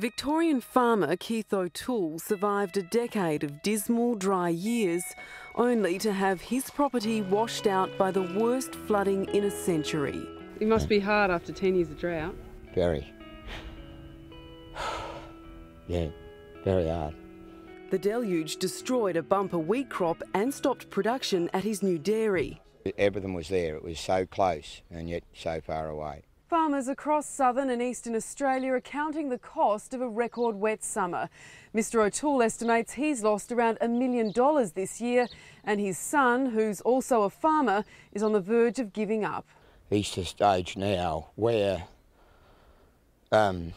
Victorian farmer Keith O'Toole survived a decade of dismal, dry years, only to have his property washed out by the worst flooding in a century. It must be hard after 10 years of drought. Very. Yeah, very hard. The deluge destroyed a bumper wheat crop and stopped production at his new dairy. Everything was there. It was so close and yet so far away. Farmers across southern and eastern Australia are counting the cost of a record wet summer. Mr O'Toole estimates he's lost around $1 million this year, and his son, who's also a farmer, is on the verge of giving up. He's to a stage now where, unless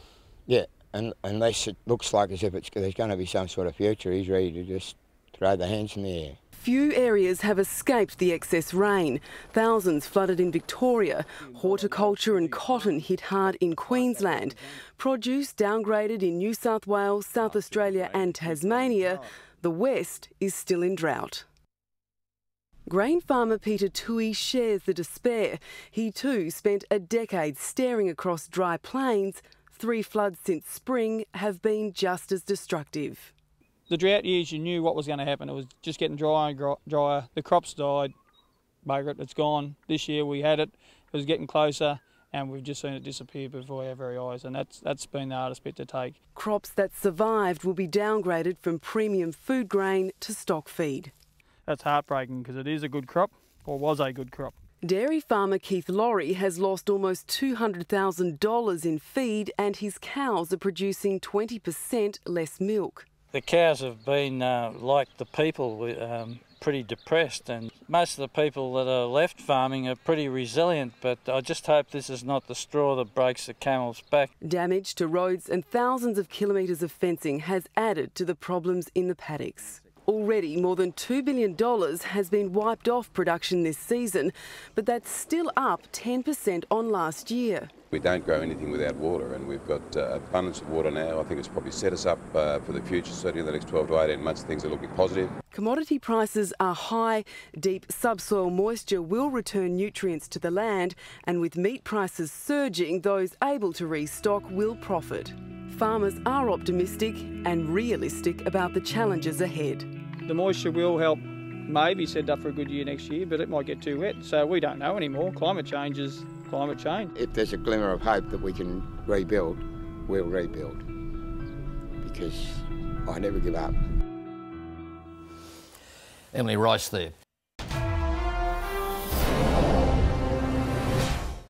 it looks like as if there's going to be some sort of future, he's ready to just throw the hands in the air. Few areas have escaped the excess rain. Thousands flooded in Victoria. Horticulture and cotton hit hard in Queensland. Produce downgraded in New South Wales, South Australia and Tasmania. The West is still in drought. Grain farmer Peter Toohey shares the despair. He too spent a decade staring across dry plains. 3 floods since spring have been just as destructive. The drought years, you knew what was going to happen. It was just getting drier and drier. The crops died. Bugger it, it's gone. This year we had it. It was getting closer, and we've just seen it disappear before our very eyes, and that's been the hardest bit to take. Crops that survived will be downgraded from premium food grain to stock feed. That's heartbreaking because it is a good crop, or was a good crop. Dairy farmer Keith Laurie has lost almost $200,000 in feed, and his cows are producing 20% less milk. The cows have been, like the people, pretty depressed, and most of the people that are left farming are pretty resilient, but I just hope this is not the straw that breaks the camel's back. Damage to roads and thousands of kilometres of fencing has added to the problems in the paddocks. Already more than $2 billion has been wiped off production this season, but that's still up 10% on last year. We don't grow anything without water, and we've got abundance of water now. I think it's probably set us up for the future. Certainly in the next 12 to 18 months things are looking positive. Commodity prices are high, deep subsoil moisture will return nutrients to the land, and with meat prices surging, those able to restock will profit. Farmers are optimistic and realistic about the challenges ahead. The moisture will help maybe set up for a good year next year, but it might get too wet, so we don't know anymore. Climate change is climate change. If there's a glimmer of hope that we can rebuild, we'll rebuild, because I never give up. Emily Rice there.